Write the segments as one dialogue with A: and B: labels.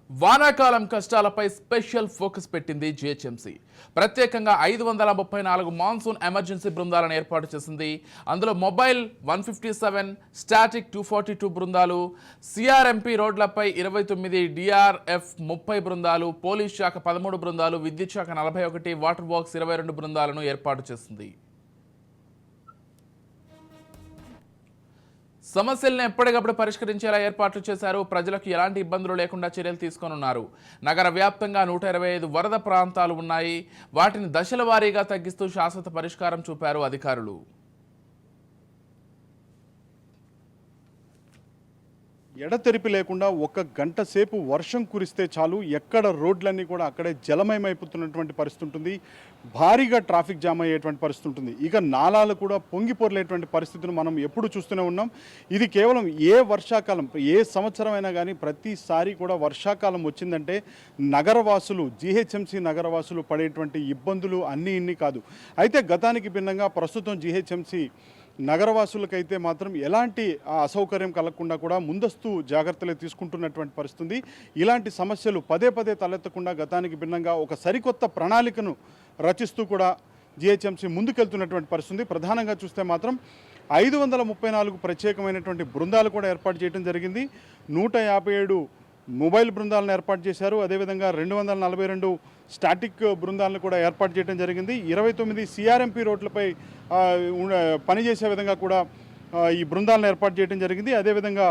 A: వానాకాలం కష్టాలపై special focus పెట్టింది GHMC. ప్రత్యేకంగా 534 మాన్సూన్ ఎమర్జెన్సీ బృందాలను ఏర్పాటు చేసింది. అందులో మొబైల్ 157, స్టాటిక్ 242 బృందాలు, సిఆర్ఎంపీ రోడ్లపై 29, డిఆర్ఎఫ్ 30 బృందాలు, పోలీస్ శాఖ 13 బృందాలు, విద్యుత్ శాఖ 41, వాటర్ వర్క్స్ 22 బృందాలను ఏర్పాటు చేసింది. సమస్యలను ఎప్పటికప్పుడు పరిష్కరించేలా ఏర్పాట్లు చేశారు. ప్రజలకు ఎలాంటి ఇబ్బందులు లేకుండా చర్యలు తీసుకోనున్నారు. నగర వ్యాప్తంగా 125 వరద ప్రాంతాలు ఉన్నాయి. వాటిని దశల వారీగా తగ్గిస్తూ శాశ్వత పరిష్కారం చూపారు అధికారులు.
B: ఎడతెరిపి లేకుండా ఒక గంట సేపు వర్షం కురిస్తే చాలు ఎక్కడ రోడ్లన్నీ కూడా అక్కడే జలమయమైపోతున్నటువంటి పరిస్థితి ఉంటుంది. భారీగా ట్రాఫిక్ జామ్ అయ్యేటువంటి పరిస్థితి ఉంటుంది. ఇక నాలాలు కూడా పొంగిపొర్లేటువంటి పరిస్థితిని మనం ఎప్పుడు చూస్తూనే ఉన్నాం. ఇది కేవలం ఏ వర్షాకాలం, ఏ సంవత్సరం అయినా కానీ ప్రతిసారి కూడా వర్షాకాలం వచ్చిందంటే నగరవాసులు, జిహెచ్ఎంసీ నగరవాసులు పడేటువంటి ఇబ్బందులు అన్నీ ఇన్ని కాదు. అయితే గతానికి భిన్నంగా ప్రస్తుతం జిహెచ్ఎంసీ నగరవాసులకైతే మాత్రం ఎలాంటి అసౌకర్యం కలగకుండా కూడా ముందస్తు జాగ్రత్తలు తీసుకుంటున్నటువంటి పరిస్థితి. ఇలాంటి సమస్యలు పదే పదే తలెత్తకుండా గతానికి భిన్నంగా ఒక సరికొత్త ప్రణాళికను రచిస్తూ కూడా జిహెచ్ఎంసీ ముందుకెళ్తున్నటువంటి పరిస్థితి. ప్రధానంగా చూస్తే మాత్రం 534 ప్రత్యేకమైనటువంటి బృందాలు కూడా ఏర్పాటు చేయడం జరిగింది. 157 మొబైల్ బృందాలను ఏర్పాటు చేశారు. అదేవిధంగా 242 స్టాటిక్ బృందాలను కూడా ఏర్పాటు చేయడం జరిగింది. 29 సిఆర్ఎంపీ రోడ్లపై పనిచేసే విధంగా కూడా ఈ బృందాలను ఏర్పాటు చేయడం జరిగింది. అదేవిధంగా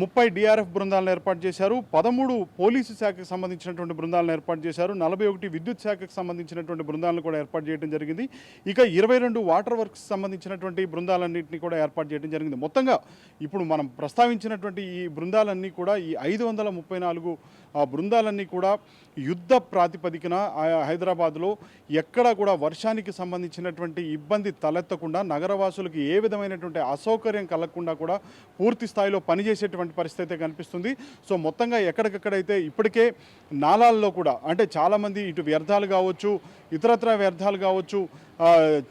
B: 30 డిఆర్ఎఫ్ బృందాలను ఏర్పాటు చేశారు. 13 పోలీసు శాఖకు సంబంధించినటువంటి బృందాలను ఏర్పాటు చేశారు. 41 విద్యుత్ శాఖకు సంబంధించినటువంటి బృందాలను కూడా ఏర్పాటు చేయడం జరిగింది. ఇక 22 వాటర్ వర్క్స్ సంబంధించినటువంటి బృందాలన్నింటినీ కూడా ఏర్పాటు చేయడం జరిగింది. మొత్తంగా ఇప్పుడు మనం ప్రస్తావించినటువంటి ఈ బృందాలన్నీ కూడా, ఈ 534 బృందాలన్నీ కూడా యుద్ధ ప్రాతిపదికన హైదరాబాద్లో ఎక్కడా కూడా వర్షానికి సంబంధించినటువంటి ఇబ్బంది తలెత్తకుండా, నగరవాసులకు ఏ విధమైనటువంటి అసౌకర్యం కలగకుండా కూడా పూర్తి స్థాయిలో పనిచేసేటువంటి పరిస్థితి అయితే కనిపిస్తుంది. సో మొత్తంగా ఎక్కడికక్కడైతే ఇప్పటికే నాలాల్లో కూడా, అంటే చాలామంది ఇటు వ్యర్థాలు కావచ్చు, ఇతరత్ర వ్యర్థాలు కావచ్చు,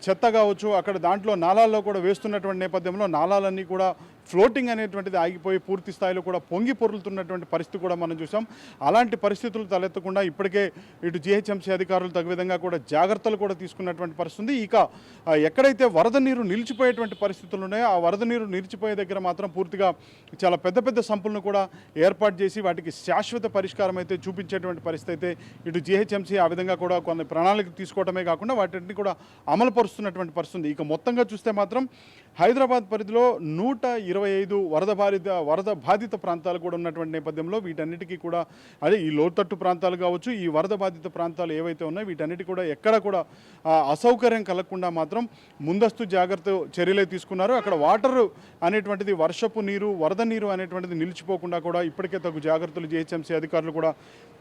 B: చెత్త కావచ్చు, అక్కడ దాంట్లో నాలాల్లో కూడా వేస్తున్నటువంటి నేపథ్యంలో నాలాలన్నీ కూడా ఫ్లోటింగ్ అనేటువంటిది ఆగిపోయి పూర్తి స్థాయిలో కూడా పొంగి పొర్లుతున్నటువంటి పరిస్థితి కూడా మనం చూసాం. అలాంటి పరిస్థితులు తలెత్తకుండా ఇప్పటికే ఇటు జిహెచ్ఎంసీ అధికారులు తగు విధంగా కూడా జాగ్రత్తలు కూడా తీసుకున్నటువంటి పరిస్థితి. ఇక ఎక్కడైతే వరద నీరు నిలిచిపోయేటువంటి పరిస్థితులు ఉన్నాయో ఆ వరద నీరు నిలిచిపోయే దగ్గర మాత్రం పూర్తిగా చాలా పెద్ద పెద్ద సంపులను కూడా ఏర్పాటు చేసి వాటికి శాశ్వత పరిష్కారం అయితే చూపించేటువంటి పరిస్థితి అయితే ఇటు జిహెచ్ఎంసీ ఆ విధంగా కూడా కొన్ని ప్రణాళిక తీసుకోవడమే కాకుండా వాటిని కూడా అమలు పరుస్తున్నటువంటి పరిస్థితి. ఇక మొత్తంగా చూస్తే మాత్రం హైదరాబాద్ పరిధిలో 125 వరద బాధిత ప్రాంతాలు కూడా ఉన్నటువంటి నేపథ్యంలో వీటన్నిటికీ కూడా, అదే ఈ లోతట్టు ప్రాంతాలు కావచ్చు, ఈ వరద బాధిత ప్రాంతాలు ఏవైతే ఉన్నాయో వీటన్నిటి కూడా ఎక్కడ కూడా అసౌకర్యం కలగకుండా మాత్రం ముందస్తు జాగ్రత్త చర్యలే తీసుకున్నారు. అక్కడ వాటర్ అనేటువంటిది, వర్షపు నీరు, వరద నీరు అనేటువంటిది నిలిచిపోకుండా కూడా ఇప్పటికే తగు జాగ్రత్తలు జిహెచ్ఎంసీ అధికారులు కూడా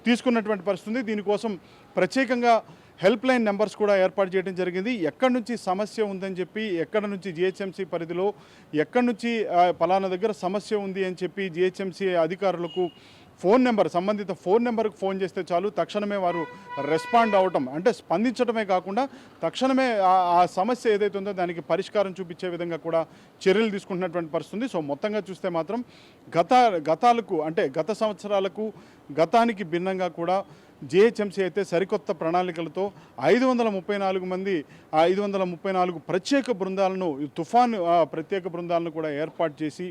B: తీసుకున్నటువంటి పరిస్థితి. దీనికోసం ప్రత్యేకంగా హెల్ప్ లైన్ నెంబర్స్ కూడా ఏర్పాటు చేయడం జరిగింది. ఎక్కడి నుంచి సమస్య ఉందని చెప్పి, ఎక్కడి నుంచి జిహెచ్ఎంసీ పరిధిలో ఎక్కడి నుంచి పలానా దగ్గర సమస్య ఉంది అని చెప్పి జిహెచ్ఎంసీ అధికారులకు సంబంధిత ఫోన్ నెంబర్కి ఫోన్ చేస్తే చాలు, తక్షణమే వారు రెస్పాండ్ అవటం, అంటే స్పందించడమే కాకుండా తక్షణమే ఆ సమస్య ఏదైతే ఉందో దానికి పరిష్కారం చూపించే విధంగా కూడా చర్యలు తీసుకుంటున్నటువంటి పరిస్థితి. సో మొత్తంగా చూస్తే మాత్రం గతాలకు, అంటే గత సంవత్సరాలకు గతానికి భిన్నంగా కూడా జిహెచ్ఎంసీ అయితే సరికొత్త ప్రణాళికలతో 534 ప్రత్యేక బృందాలను, తుఫాను ప్రత్యేక బృందాలను కూడా ఏర్పాటు చేసి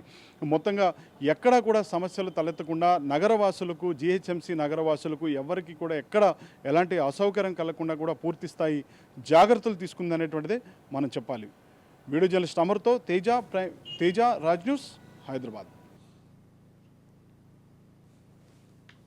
B: మొత్తంగా ఎక్కడా కూడా సమస్యలు తలెత్తకుండా నగరవాసులకు, జిహెచ్ఎంసీ నగరవాసులకు ఎవరికి కూడా ఎక్కడ ఎలాంటి అసౌకర్యం కలగకుండా కూడా పూర్తి స్థాయి జాగ్రత్తలు తీసుకుందనేటువంటిదే మనం చెప్పాలి. వీడియో జర్నలిస్ట్ అమర్తో తేజ, రాజ్ న్యూస్, హైదరాబాద్.